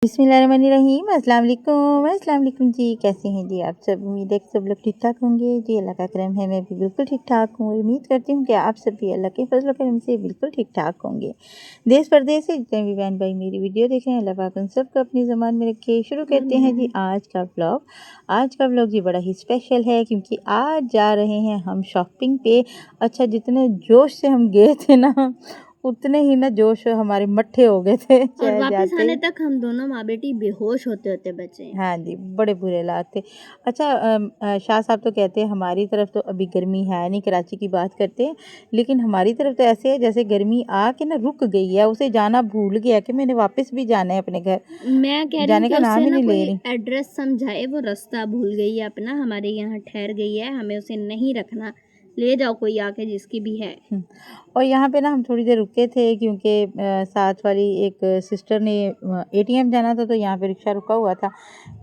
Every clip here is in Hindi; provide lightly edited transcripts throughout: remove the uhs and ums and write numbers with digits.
बिस्मिल्लाहिर्रहमानिर्रहीम। अस्सलाम वालेकुम जी। कैसे हैं जी आप सब? उम्मीद है कि सब लोग ठीक ठाक होंगे जी। अल्लाह का करम है, मैं भी बिल्कुल ठीक ठाक हूँ। उम्मीद करती हूँ कि आप सब भी अल्लाह के फजल करम से बिल्कुल ठीक ठाक होंगे। देश परदेश से जितने भी बहन भाई मेरी वीडियो देख रहे हैं, अल्लाह पाक उन सबको अपनी ज़बान में रखे। शुरू करते हैं जी आज का व्लॉग। आज का व्लॉग जी बड़ा ही स्पेशल है क्योंकि आज जा रहे हैं हम शॉपिंग पे। अच्छा, जितने जोश से हम गए थे ना, उतने ही ना जोश हमारे मट्ठे हो गए थे और वापस जाते आने ही। तक हम दोनों माँ बेटी बेहोश होते होते बचे। हाँ जी, बड़े बुरे हालात थे। अच्छा, शाह साहब तो कहते हैं हमारी तरफ तो अभी गर्मी है नहीं, कराची की बात करते हैं, लेकिन हमारी तरफ तो ऐसे है जैसे गर्मी आके ना रुक गई है, उसे जाना भूल गया कि मैंने वापस भी जाना है अपने घर। मैं कह रही हूँ जाने कि का नाम उसे ही ना नहीं ले कोई रही। एड्रेस समझाए, वो रास्ता भूल गई है अपना, हमारे यहाँ ठहर गई है, हमें उसे नहीं रखना। ले जाओ कोई आके जिसकी भी है। और यहाँ पे ना हम थोड़ी देर रुके थे क्योंकि साथ वाली एक सिस्टर ने एटीएम जाना था, तो यहाँ पे रिक्शा रुका हुआ था।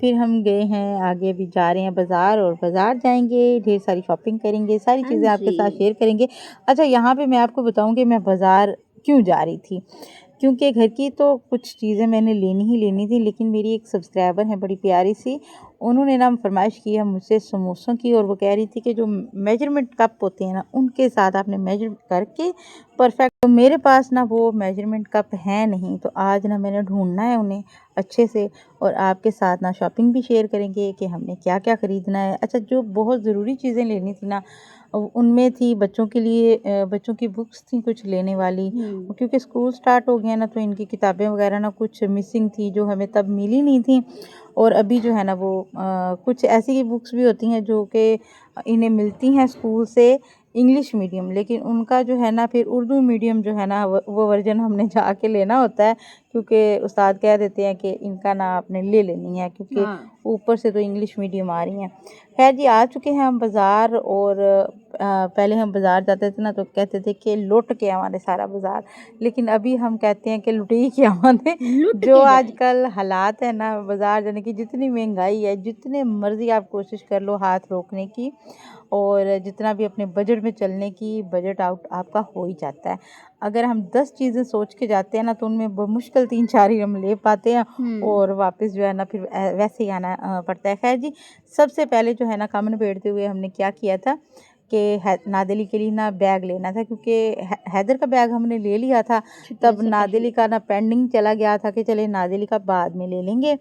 फिर हम गए हैं आगे, भी जा रहे हैं बाज़ार, और बाज़ार जाएंगे, ढेर सारी शॉपिंग करेंगे, सारी हाँ चीज़ें आपके जी। साथ शेयर करेंगे। अच्छा, यहाँ पे मैं आपको बताऊँ कि मैं बाज़ार क्यों जा रही थी। क्योंकि घर की तो कुछ चीज़ें मैंने लेनी ही लेनी थी, लेकिन मेरी एक सब्सक्राइबर है बड़ी प्यारी सी, उन्होंने ना फरमाइश की है मुझसे समोसों की, और वो कह रही थी कि जो मेजरमेंट कप होते हैं ना, उनके साथ आपने मेजर करके परफेक्ट। तो मेरे पास ना वो मेजरमेंट कप है नहीं, तो आज ना मैंने ढूंढना है उन्हें अच्छे से, और आपके साथ ना शॉपिंग भी शेयर करेंगे कि हमने क्या क्या ख़रीदना है। अच्छा, जो बहुत ज़रूरी चीज़ें लेनी थी ना, उनमें थी बच्चों के लिए, बच्चों की बुक्स थी कुछ लेने वाली, क्योंकि स्कूल स्टार्ट हो गया ना, तो इनकी किताबें वगैरह ना कुछ मिसिंग थी जो हमें तब मिली नहीं थी। और अभी जो है ना वो कुछ ऐसी बुक्स भी होती हैं जो कि इन्हें मिलती हैं स्कूल से इंग्लिश मीडियम, लेकिन उनका जो है ना फिर उर्दू मीडियम जो है ना वो वर्जन हमने जाके लेना होता है, क्योंकि उस्ताद कह देते हैं कि इनका ना आपने ले लेनी है, क्योंकि ऊपर से तो इंग्लिश मीडियम आ रही हैं। खैर जी, आ चुके हैं हम बाज़ार, और पहले हम बाज़ार जाते थे ना तो कहते थे कि लुट के आवाने सारा बाज़ार, लेकिन अभी हम कहते हैं कि लुटी के आवाने। लुट जो के जाए। आजकल हालात है ना बाज़ार जाने की, जितनी महंगाई है, जितने मर्ज़ी आप कोशिश कर लो हाथ रोकने की, और जितना भी अपने बजट में चलने की, बजट आउट आपका हो ही जाता है। अगर हम 10 चीज़ें सोच के जाते हैं ना, तो उनमें बमुश्किल 3-4 ही हम ले पाते हैं, और वापस जो है ना फिर वैसे ही आना पड़ता है। खैर जी, सबसे पहले जो है ना कमर बेड़ते हुए हमने क्या किया था कि नादिली के लिए ना बैग लेना था, क्योंकि हैदर का बैग हमने ले लिया था, तब नादिली का ना पेंडिंग चला गया था कि चले नादिली का बाद में ले लेंगे,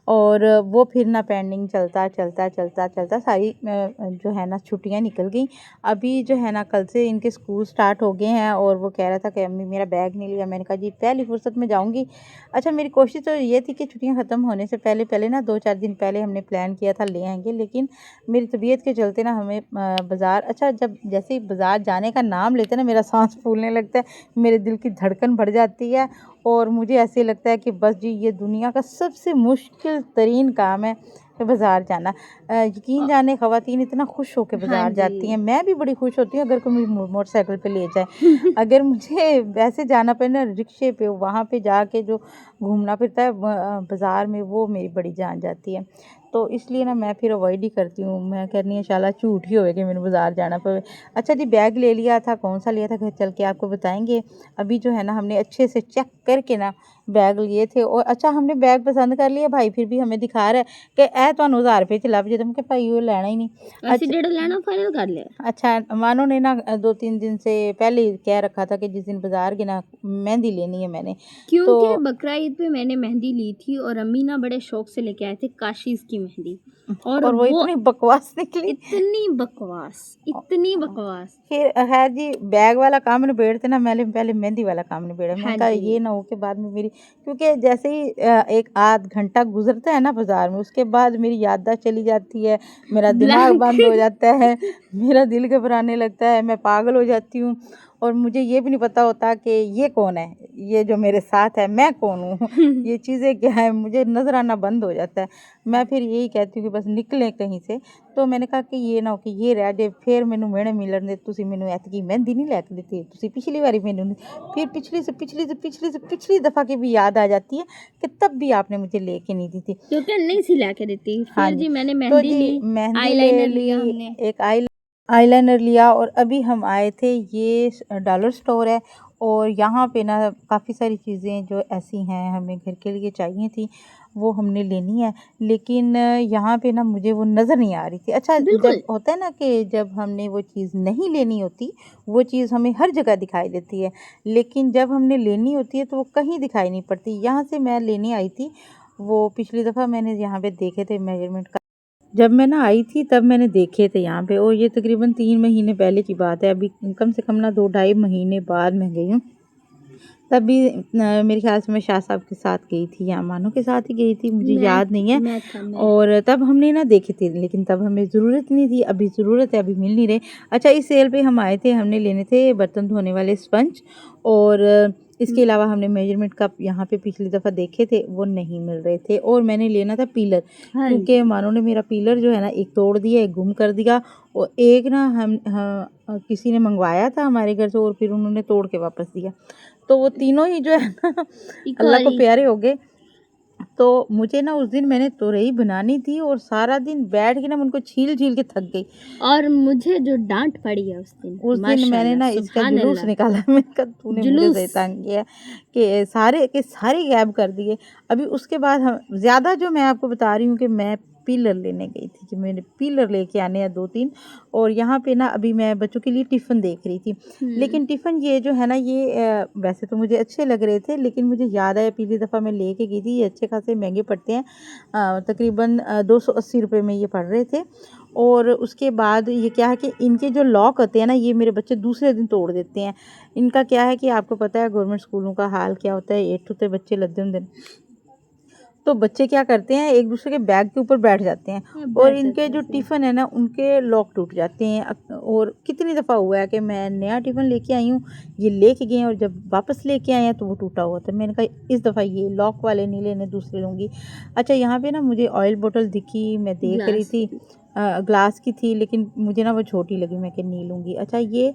और वो फिर ना पेंडिंग चलता चलता चलता चलता सारी जो है ना छुट्टियां निकल गई। अभी जो है ना कल से इनके स्कूल स्टार्ट हो गए हैं, और वो कह रहा था कि अम्मी मेरा बैग नहीं लिया। मैंने कहा जी पहली फुर्सत में जाऊंगी। अच्छा, मेरी कोशिश तो ये थी कि छुट्टियां ख़त्म होने से पहले पहले ना 2-4 दिन पहले हमने प्लान किया था ले आएंगे, लेकिन मेरी तबीयत के चलते ना हमें बाज़ार, अच्छा जब जैसे ही बाज़ार जाने का नाम लेते ना मेरा सांस फूलने लगता है, मेरे दिल की धड़कन बढ़ जाती है, और मुझे ऐसे लगता है कि बस जी ये दुनिया का सबसे मुश्किल तरीन काम है कि बाज़ार जाना। यकीन जाने ख़वातीन इतना खुश होकर हाँ बाज़ार जाती हैं, जी। मैं भी बड़ी खुश होती हूँ अगर कोई मुझे मोटरसाइकिल पे ले जाए। अगर मुझे वैसे जाना पड़े ना रिक्शे पे, वहाँ पे जाके जो घूमना फिरता है बाज़ार में, वो मेरी बड़ी जान जाती है। तो इसलिए ना मैं फिर अवॉइड ही करती हूँ। मैं कहनी है शाला झूठ ही होवे कि मैंने बाज़ार जाना पवे। अच्छा जी, बैग ले लिया था, कौन सा लिया था घर चल के आपको बताएंगे। अभी जो है ना हमने अच्छे से चेक करके ना बैग लिए थे। और अच्छा हमने बैग पसंद कर लिया, भाई फिर भी हमें दिखा रहा है कि ए तुहानू 1000 रुपए च लभ जे। मैं कहा भाई वो लेना ही नहीं। ਅਸੀਂ ਜਿਹੜਾ ਲੈਣਾ ਫਾਈਨਲ ਕਰ ਲਿਆ। अच्छा मानो ने ना 2-3 दिन से पहले ही कह रखा था कि जिस दिन बाजार की ना मेहंदी लेनी है मैंने। क्योंकि तो बकरा ईद पे मैंने मेहंदी ली थी और अम्मी ना बड़े शौक से लेके आए थे काशीज़ की मेहंदी, और और वो वो इतनी बकवास निकली। इतनी बकवास, इतनी बकवास। फिर खैर जी बैग वाला काम निबेड़ते ना, मैंने पहले मेहंदी वाला काम निबेड़ा। मैंने हाँ कहा जी। ये ना हो के बाद में मेरी, क्योंकि जैसे ही एक आध घंटा गुजरता है ना बाजार में, उसके बाद मेरी याददाश्त चली जाती है, मेरा दिमाग ब्लैंक। बंद हो जाता है, मेरा दिल घबराने लगता है, मैं पागल हो जाती हूँ। और मुझे ये भी नहीं पता होता कि ये कौन है, ये जो मेरे साथ है मैं कौन हूँ, ये चीज़ें क्या है, मुझे नज़र आना बंद हो जाता है। मैं फिर यही कहती हूँ कि बस निकलें कहीं से। तो मैंने कहा कि ये ना हो कि ये रह जाए, फिर मैनू मेहणे मिलन दे, तुसी मैनू ऐतकी मेहंदी नहीं लैके दित्ती, तुसी पिछली बारी मैनू नहीं। फिर पिछली दफ़ा की भी याद आ जाती है कि तब भी आपने मुझे लेके नहीं दी थी। क्योंकि नहीं सी लाके देती। हाँ फिर जी। जी मैंने तो मेहंदी जी ली, मेहंदी ले आईलाइनर ली, लिया हमने। एक आईलाइनर लिया। और अभी हम आए थे, ये डॉलर स्टोर है, और यहाँ पे ना काफ़ी सारी चीज़ें जो ऐसी हैं हमें घर के लिए चाहिए थी, वो हमने लेनी है। लेकिन यहाँ पे ना मुझे वो नज़र नहीं आ रही थी। अच्छा बिल्कुल। जब होता है ना कि जब हमने वो चीज़ नहीं लेनी होती, वो चीज़ हमें हर जगह दिखाई देती है, लेकिन जब हमने लेनी होती है तो वो कहीं दिखाई नहीं पड़ती। यहाँ से मैं लेने आई थी, वो पिछली दफ़ा मैंने यहाँ पे देखे थे मेजरमेंट का, जब मैं ना आई थी तब मैंने देखे थे यहाँ पे, और ये तकरीबन 3 महीने पहले की बात है। अभी कम से कम ना 2 ढाई महीने बाद मैं गई हूँ। तब भी मेरे ख़्याल से मैं शाह साहब के साथ गई थी या मानो के साथ ही गई थी, मुझे याद नहीं है। मैं और तब हमने ना देखे थे, लेकिन तब हमें ज़रूरत नहीं थी, अभी ज़रूरत है, अभी मिल नहीं रहे। अच्छा इस सेल पे हम आए थे, हमने लेने थे बर्तन धोने वाले स्पंज, और इसके अलावा हमने मेजरमेंट कप यहाँ पे पिछली दफ़ा देखे थे, वो नहीं मिल रहे थे। और मैंने लेना था पीलर, हाँ क्योंकि मानो ने मेरा पीलर जो है ना एक तोड़ दिया, एक गुम कर दिया, और एक ना किसी ने मंगवाया था हमारे घर से, और फिर उन्होंने तोड़ के वापस दिया। तो वो तीनों ही जो है ना अल्लाह को इकारी। प्यारे हो गए। तो मुझे ना उस दिन मैंने तोरई बनानी थी, और सारा दिन बैठ के ना मैं उनको छील-छील के थक गई। और मुझे जो डांट पड़ी है उस उस दिन मैंने माशाल्लाह, ना इसका सुभान जुलूस अल्लाह। निकाला। मैंने कहा तूने मुझे जुलूस। सही तंग किया है, कि सारे के सारे गायब कर दिए। अभी उसके बाद हम ज़्यादा जो मैं आपको बता रही हूँ कि मैं पीलर लेने गई थी, कि मैंने पीलर लेके आने हैं 2-3। और यहाँ पे ना अभी मैं बच्चों के लिए टिफ़िन देख रही थी। लेकिन टिफ़िन ये जो है ना ये वैसे तो मुझे अच्छे लग रहे थे, लेकिन मुझे याद आया पिछली दफ़ा मैं लेके गई थी, ये अच्छे खासे महंगे पड़ते हैं। तकरीबन 280 रुपए में ये पड़ रहे थे। और उसके बाद ये क्या है कि इनके जो लॉक होते हैं ना, ये मेरे बच्चे दूसरे दिन तोड़ देते हैं। इनका क्या है कि आपको पता है गवर्नमेंट स्कूलों का हाल क्या होता है, 8 ते बच्चे लद्दे होंदे न। तो बच्चे क्या करते हैं, एक दूसरे के बैग के ऊपर बैठ जाते हैं, और इनके जो टिफ़िन है ना उनके लॉक टूट जाते हैं। और कितनी दफ़ा हुआ है कि मैं नया टिफ़िन लेके आई हूँ, ये लेके गए हैं, और जब वापस लेके आए हैं तो वो टूटा हुआ था। मैंने कहा इस दफ़ा ये लॉक वाले नहीं लेने, दूसरे लूँगी। अच्छा यहाँ पे ना मुझे ऑयल बोतल दिखी, मैं देख रही ग्लास थी, की। ग्लास की थी, लेकिन मुझे ना वो छोटी लगी, मैं कि नहीं लूँगी। अच्छा ये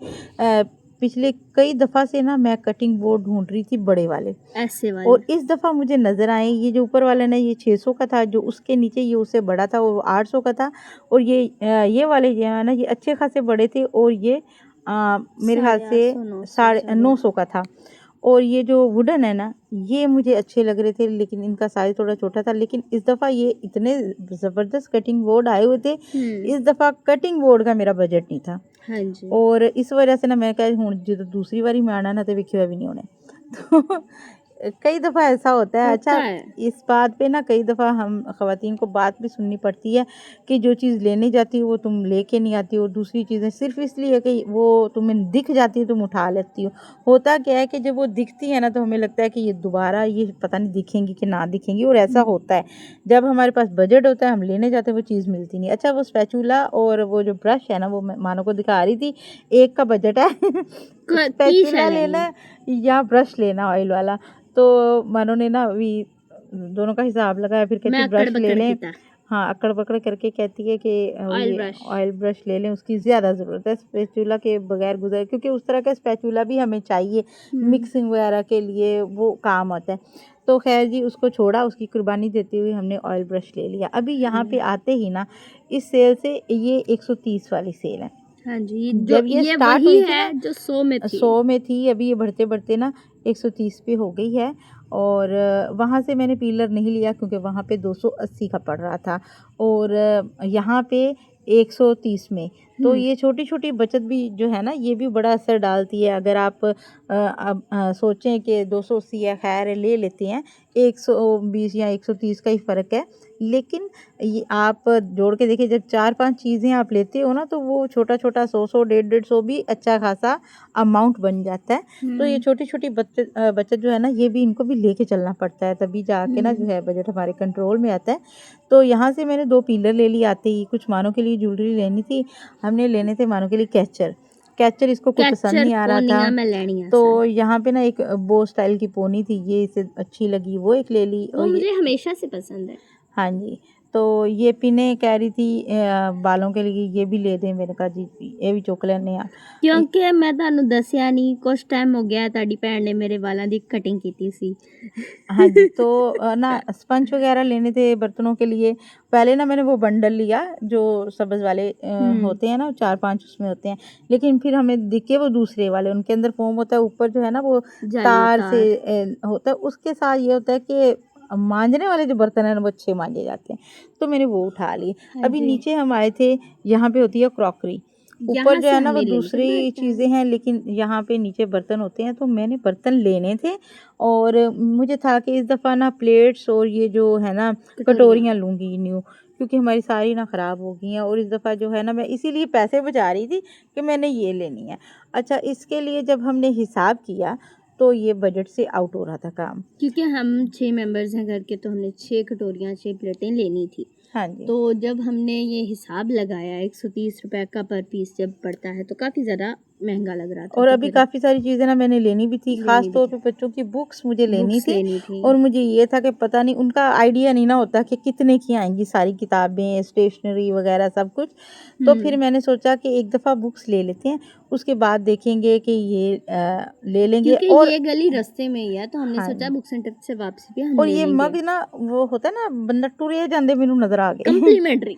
पिछले कई दफ़ा से ना मैं कटिंग बोर्ड ढूँढ रही थी बड़े वाले, ऐसे वाले। और इस दफ़ा मुझे नज़र आए। ये जो ऊपर वाला ना ये 600 का था, जो उसके नीचे ये उससे बड़ा था वो 800 का था। और ये वाले जो है ना ये अच्छे खासे बड़े थे, और ये मेरे ख्याल से 850-900 950 का था। और ये जो वुडन है ना ये मुझे अच्छे लग रहे थे, लेकिन इनका साइज़ थोड़ा छोटा था। लेकिन इस दफ़ा ये इतने ज़बरदस्त कटिंग बोर्ड आए हुए थे, इस दफ़ा कटिंग बोर्ड का मेरा बजट नहीं था। हाँ जी। और इस वजह से ना मैं कहा हुण जो दूसरी बारी मैं आना ना तो वेखियो भी नहीं होने। तो कई दफ़ा ऐसा होता है। होता अच्छा है। इस बात पे ना कई दफ़ा हम ख़वातीन को बात भी सुननी पड़ती है कि जो चीज़ लेने जाती हो वो तुम लेके नहीं आती हो, दूसरी चीज़ें सिर्फ़ इसलिए कि वो तुम्हें दिख जाती है तुम उठा लेती हो। होता क्या है कि जब वो दिखती है ना तो हमें लगता है कि ये दोबारा ये पता नहीं दिखेंगी कि ना दिखेंगी, और ऐसा होता है। जब हमारे पास बजट होता है हम लेने जाते हैं वो चीज़ मिलती नहीं। अच्छा वो स्पैचुला और वो जो ब्रश है ना वो मैं मानो को दिखा रही थी, एक का बजट है की स्पैचुला लेना है या ब्रश लेना ऑयल वाला। तो मानो ने ना अभी दोनों का हिसाब लगाया, फिर कहती मैं है अक्कड़ ब्रश ले बक्कड़ लें। किता। हाँ अक्कड़ बकड़ करके कहती है कि ऑयल ये ब्रश। ऑयल ब्रश ले लें, उसकी ज़्यादा ज़रूरत है स्पैचुला के बगैर गुजर, क्योंकि उस तरह का स्पैचुला भी हमें चाहिए मिक्सिंग वगैरह के लिए, वो काम आता है। तो खैर जी उसको छोड़ा, उसकी कुर्बानी देते हुए हमने ऑयल ब्रश ले लिया। अभी यहाँ पे आते ही ना इस सेल से ये 130 वाली सेल है। हाँ जी, जो जब ये स्टार्ट वही हुई थी है ना जो 100 में थी। 100 में थी, अभी ये बढ़ते बढ़ते ना 130 पे हो गई है। और वहाँ से मैंने पीलर नहीं लिया क्योंकि वहाँ पे 280 का पड़ रहा था और यहाँ पे 130 में। तो ये छोटी-छोटी बचत भी जो है ना ये भी बड़ा असर डालती है। अगर आप अब सोचें कि 280 है खैर ले लेते हैं, 120 या 130 का ही फ़र्क है। लेकिन ये आप जोड़ के देखिए जब 4-5 चीज़ें आप लेते हो ना तो वो छोटा-छोटा 100-100 150-150 भी अच्छा खासा अमाउंट बन जाता है। तो ये छोटी-छोटी बचत जो है ना ये भी इनको भी लेके चलना पड़ता है तभी जाके ना जो है बजट हमारे कंट्रोल में आता है। तो यहाँ से मैंने 2 पीलर ले लिए आते ही, कुछ मानो के लिए ज्वेलरी लेनी थी, हमने लेने थे मानो के लिए कैचर। कैचर इसको कोई पसंद कैचर नहीं आ रहा पोनिया था। मैं लेनी है तो सर। यहाँ पे ना एक बो स्टाइल की पोनी थी, ये इसे अच्छी लगी वो एक ले ली वो और ये मुझे हमेशा से पसंद है। हाँ जी, तो ये पिने कह रही थी बालों के लिए ये भी ले दें, मैंने कहा जी ये भी चुक लेने आ। ਕਿਉਂਕਿ ਮੈਂ ਤੁਹਾਨੂੰ ਦੱਸਿਆ ਨਹੀਂ ਕੁਛ ਟਾਈਮ ਹੋ ਗਿਆ ਤੁਹਾਡੀ ਭੈਣ ਨੇ ਮੇਰੇ ਵਾਲਾਂ ਦੀ ਕਟਿੰਗ ਕੀਤੀ ਸੀ। हाँ जी, तो ना स्पंज वगैरह लेने थे बर्तनों के लिए। पहले ना मैंने वो बंडल लिया जो सब्ज़ वाले होते हैं ना 4-5 उसमें होते हैं। लेकिन फिर हमें दिखे वो दूसरे वाले, उनके अंदर फ़ोम होता है, ऊपर जो है ना वो तार से होता है। उसके साथ ये होता है कि मांजने वाले जो बर्तन हैं ना वो अच्छे मांजे जाते हैं। तो मैंने वो उठा लिए। हाँ अभी जी। नीचे हम आए थे, यहाँ पे होती है क्रॉकरी। ऊपर यहाँ जो से है ना वो हमने ले ली थी दूसरी बर्तन। चीज़ें हैं लेकिन यहाँ पे नीचे बर्तन होते हैं, तो मैंने बर्तन लेने थे और मुझे था कि इस दफ़ा ना प्लेट्स और ये जो है ना कटोरियाँ लूँगी न्यू, क्योंकि हमारी सारी ना ख़राब हो गई हैं और इस दफ़ा जो है ना मैं इसीलिए पैसे बचा रही थी कि मैंने ये लेनी है। अच्छा, इसके लिए जब हमने हिसाब किया तो ये बजट से आउट हो रहा था काम। क्योंकि हम 6 मेंबर्स हैं घर के तो हमने 6 कटोरियाँ 6 प्लेटें लेनी थी। हाँ जी। तो जब हमने ये हिसाब लगाया 130 रुपए का पर पीस जब पड़ता है तो काफ़ी ज़्यादा महंगा लग रहा था। और तो अभी फिर काफ़ी सारी चीज़ें ना मैंने लेनी भी थी, ख़ास लेनी भी तौर थी। पे बच्चों की बुक्स मुझे लेनी बुक्स थी लेनी थी। और मुझे ये था कि पता नहीं उनका आइडिया नहीं ना होता कि कितने की आएँगी सारी किताबें, स्टेशनरी वग़ैरह सब कुछ। तो फिर मैंने सोचा कि एक दफ़ा बुक्स ले लेते हैं, उसके बाद देखेंगे कि ये ले लेंगे क्योंकि और ये गली रास्ते में ही है तो हमने हाँ सोचा जी। बुक सेंटर से वापसी पे हम और ले ये लेंगे। मग ना वो होता है ना बंदा टुरे जांदे मैनू नज़र आ गए। कम्प्लीमेंट्री।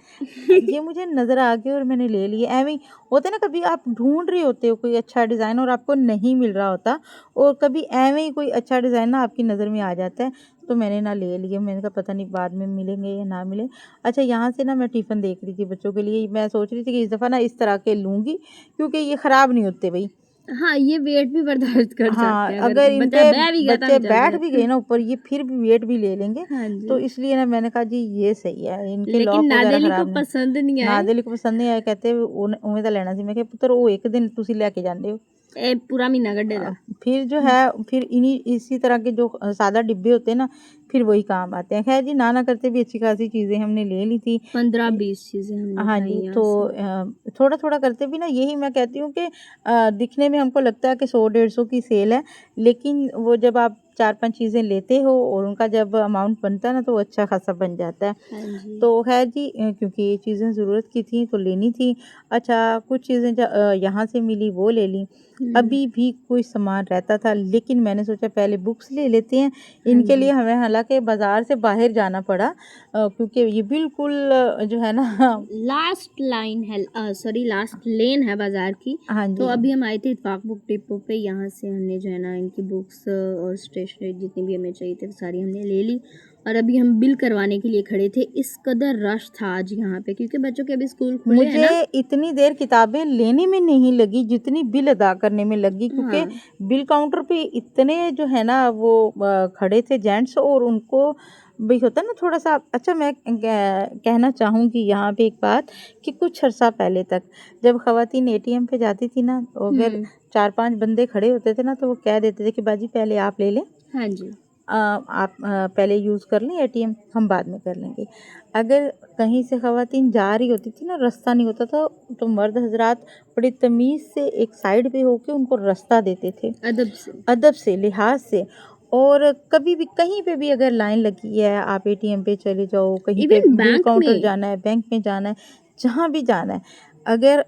ये मुझे नज़र आ गए और मैंने ले लिए। ऐवें ही होता है ना कभी आप ढूँढ रहे होते हो कोई अच्छा डिज़ाइन और आपको नहीं मिल रहा होता और कभी ऐवें ही कोई अच्छा डिज़ाइन ना आपकी नज़र में आ जाता है, तो मैंने ना ले लिए। मैंने कहा पता नहीं बाद में मिलेंगे या ना मिले। अच्छा, यहाँ से ना मैं टिफ़िन देख रही थी बच्चों के लिए, मैं सोच रही थी कि इस दफ़ा ना इस तरह के लूँगी क्योंकि ये ख़राब नहीं होते भई। हाँ, ये वेट भी बर्दाश्त कर हाँ, सकते हैं अगर अगर इन बच्चा पे बह भी गया बच्चे तब चल बैठ भी जाएगा। गए ना ऊपर ये फिर भी वेट भी ले लेंगे, हाँ तो जी। इसलिए ना मैंने कहा जी ये सही है, इनके लेकिन लॉक वगैरह नादेली को खराब नहीं। पसंद नहीं आए। नादिल को पसंद नहीं आया, कहते उवें दा लेना सी। मैं कहा पुत्तर ਉਹ ਇੱਕ ਦਿਨ ਤੁਸੀਂ ਲੈ के ਜਾਂਦੇ हो। ए पूरा महीना कड्ढेदा। फिर जो है फिर इन्हीं इसी तरह के जो सादा डिब्बे होते हैं ना फिर वही काम आते हैं। खैर जी, ना करते भी अच्छी खासी चीज़ें हमने ले ली थी। 15-20 चीज़ें हमने हाँ उठाई जी, यहाँ तो से। थोड़ा-थोड़ा करते भी ना यही मैं कहती हूँ कि दिखने में हमको लगता है कि 100-150 की सेल है, लेकिन वो जब आप 4-5 चीज़ें लेते हो और उनका जब अमाउंट बनता है ना तो वो अच्छा खासा बन जाता है। हाँ जी। तो खैर जी, क्योंकि ये चीज़ें ज़रूरत की थी तो लेनी थी। अच्छा, कुछ चीज़ें यहाँ से मिली वो ले ली। अभी भी कोई सामान रहता था लेकिन मैंने सोचा पहले बुक्स ले लेते हैं। इनके लिए हमें हालाँकि बाज़ार से बाहर जाना पड़ा क्योंकि ये बिल्कुल जो है ना लास्ट लाइन है सॉरी लास्ट लेन है बाज़ार की। हाँ तो जी। अभी हम आए थे इत्तेफाक बुक डिपो पे, यहाँ से हमने जो है ना इनकी बुक्स और स्टेशनरी जितनी भी हमें चाहिए थी वो सारी हमने ले ली और अभी हम बिल करवाने के लिए खड़े थे। इस कदर रश था आज यहाँ पे क्योंकि बच्चों के अभी स्कूल खुले हैं ना। मुझे इतनी देर किताबें लेने में नहीं लगी जितनी बिल अदा करने में लगी, क्योंकि हाँ। बिल काउंटर पे इतने जो है ना वो खड़े थे जेंट्स और उनको भी होता है ना थोड़ा सा। अच्छा, मैं कहना चाहूँगी यहाँ पे एक बात कि कुछ अर्सा पहले तक जब ख़वातीन एटीएम पे जाती थी ना, अगर 4-5 बंदे खड़े होते थे ना तो वो कह देते थे कि बाजी पहले आप ले लें, हाँ जी। आप पहले यूज़ कर लें एटीएम, हम बाद में कर लेंगे। अगर कहीं से ख़वातीन जा रही होती थी ना, रास्ता नहीं होता था, तो मर्द हज़रात बड़ी तमीज़ से एक साइड पे होके उनको रास्ता देते थे, अदब से, लिहाज से। और कभी भी कहीं पे भी अगर लाइन लगी है, आप एटीएम पे चले जाओ, कहीं पे इवन बिल बैंक काउंटर में। जाना है, बैंक में जाना है, जहाँ भी जाना है, अगर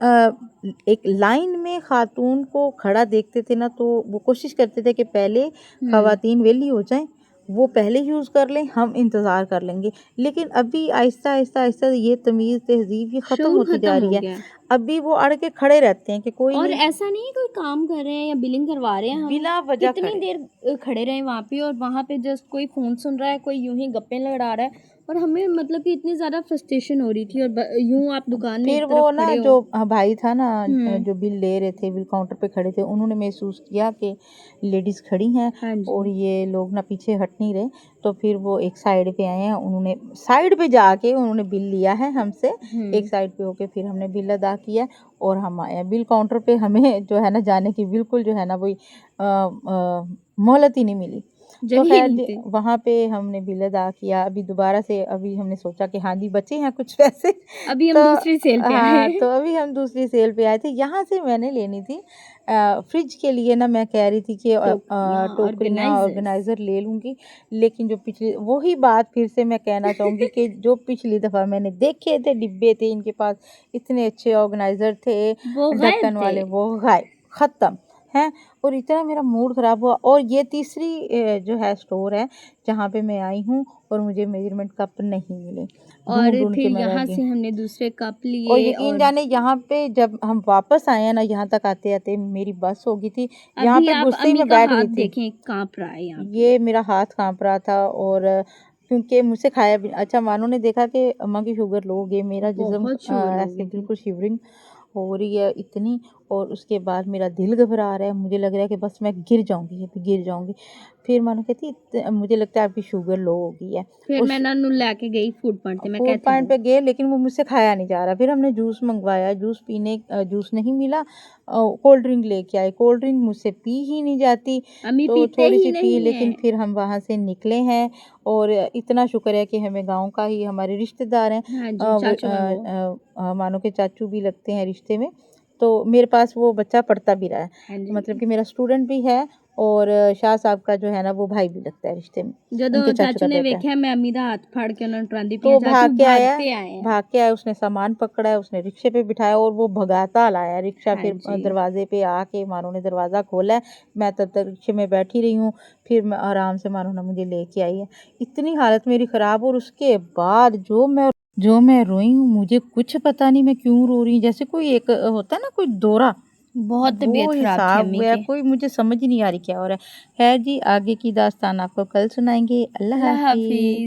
एक लाइन में ख़ातून को खड़ा देखते थे ना तो वो कोशिश करते थे कि पहले ख़वातीन वेली हो जाएँ, वो पहले यूज़ कर लें, हम इंतज़ार कर लेंगे। लेकिन अभी आहिस्ता, आहिस्ता, आहिस्ता ये तमीज़, तहज़ीब ये ख़त्म शऊर होती जा खत्म रही हो है। गया है। अभी वो अड़ के खड़े रहते हैं कि कोई और नहीं, ऐसा नहीं है कोई काम कर रहे हैं या बिलिंग करवा रहे हैं, हम बिला वजह कितनी खड़े। देर खड़े रहे वहाँ पे, और वहाँ पे जस्ट कोई फ़ोन सुन रहा है, कोई यूं ही गप्पे लड़ा रहा है, और हमें मतलब कि इतनी ज़्यादा फ्रस्ट्रेशन हो रही थी, और यूं आप दुकान में फिर एक वो तरफ ना खड़े जो हो। भाई था ना, हम्म। जो बिल ले रहे थे, बिल काउंटर पे खड़े थे, उन्होंने महसूस किया कि लेडीज़ खड़ी हैं हाँ और जी। ये लोग ना पीछे हट नहीं रहे। तो फिर वो एक साइड पे आए हैं, उन्होंने साइड पे जाके उन्होंने बिल लिया है हमसे। एक साइड पे होके फिर हमने बिल अदा किया और हम आए हैं। बिल काउंटर पे हमें जो है ना जाने की बिल्कुल जो है ना वही मोहलत ही नहीं मिली। तो जगह ही ख़ैर नहीं जी, थी। वहाँ पे हमने बिल अदा किया। अभी दोबारा से अभी हमने सोचा कि हाँ जी, बचे हैं कुछ पैसे। अभी तो हम दूसरी सेल पे आए हाँ, हैं। तो अभी हम दूसरी सेल पे आए थे। यहाँ से मैंने लेनी थी फ्रिज के लिए ना, मैं कह रही थी कि टोकरियाँ, टोकरियाँ ऑर्गेनाइजर्स। ऑर्गेनाइज़र ले लूँगी। लेकिन जो पिछली वही बात फिर से मैं कहना चाहूँगी कि जो पिछली दफ़ा मैंने देखे थे डिब्बे थे इनके पास, इतने अच्छे ऑर्गेनाइज़र थे, वो गायब ढक्कन थे। वाले, वो गायब, ख़त्म, हैं। और इतना मेरा मूड ख़राब हुआ। और ये तीसरी जो है स्टोर है जहाँ पे मैं आई हूँ और मुझे मेज़रमेंट कप नहीं मिले। और ढूँढ-ढूँढ के फिर मैं रह यहाँ गई। से हमने दूसरे कप और लिए, यकीन और जाने यहाँ पे जब हम वापस आए हैं ना, यहाँ तक आते-आते मेरी बस हो गई थी। यहाँ अभी पे आप गुस्से ही अम्मी में का बैठ हाथ गई थी। देखें काँप रहा है यहाँ पे। ये मेरा हाथ काँप रहा था। और क्योंकि मुझसे खाया भी अच्छा, मानो ने देखा कि अम्मा की शुगर लो हो गई, मेरा जिस्म बहुत शुगर हो ऐसे गई थी। बिल्कुल शिवरिंग हो रही है इतनी। और उसके बाद मेरा दिल घबरा रहा है, मुझे लग रहा है कि बस मैं गिर जाऊँगी, अभी गिर जाऊँगी। फिर मानो कहती मुझे लगता है आपकी शुगर लो हो गई है। फिर मैं उस ना उन्हूं लैके गई फूड पॉइंट ते, मैं कहा फूड इत्थे पॉइंट बो। पे गए लेकिन वो मुझसे खाया नहीं जा रहा। फिर हमने जूस मंगवाया, जूस नहीं मिला। कोल्ड ड्रिंक लेके आए, कोल्ड ड्रिंक मुझसे पी ही नहीं जाती। अम्मी तो पीते थोड़ी ही सी पी, नहीं लेकिन है। फिर हम वहाँ से निकले हैं। और इतना शुक्र है कि हमें गाँव का ही हमारे रिश्तेदार हैं। हाँ जी, चाचू हैं वो। मानो के चाचू भी लगते हैं रिश्ते में। तो मेरे पास वो बच्चा पढ़ता भी रहा है, हाँ तो मतलब जी। कि मेरा स्टूडेंट भी है। और शाह साहब का जो है ना वो भाई भी लगता है रिश्ते में, उनके जदों चाचू चाचू का ने बेटा है। वेख्या मैं अम्मी दा हाथ फाड़ के उन्होंने टुरांदी पई तो हैं, चाचू भागते आए हैं। भाग के आया, उसने सामान पकड़ा है, उसने रिक्शे पे बिठाया और वो भगाता लाया रिक्शा। हाँ फिर जी। दरवाजे पे आके मानो ने दरवाज़ा खोला है। मैं तब तक रिक्शे में बैठी रही हूँ। फिर मैं आराम से मानो ने मुझे लेके आई है। इतनी हालत मेरी ख़राब। और उसके बाद जो मैं रोई हूँ, मुझे कुछ पता नहीं मैं क्यों रो रही हूँ। जैसे कोई एक होता है ना कोई दौरा, बहुत वो तबीयत ख़राब थी हिसाब अम्मी हुआ। की। कोई मुझे समझ ही नहीं आ रही क्या हो रहा है। ख़ैर जी, आगे की दास्तान आपको कल सुनाएँगे। अल्लाह अल्लाह हाफ़िज़। हाफ़िज़।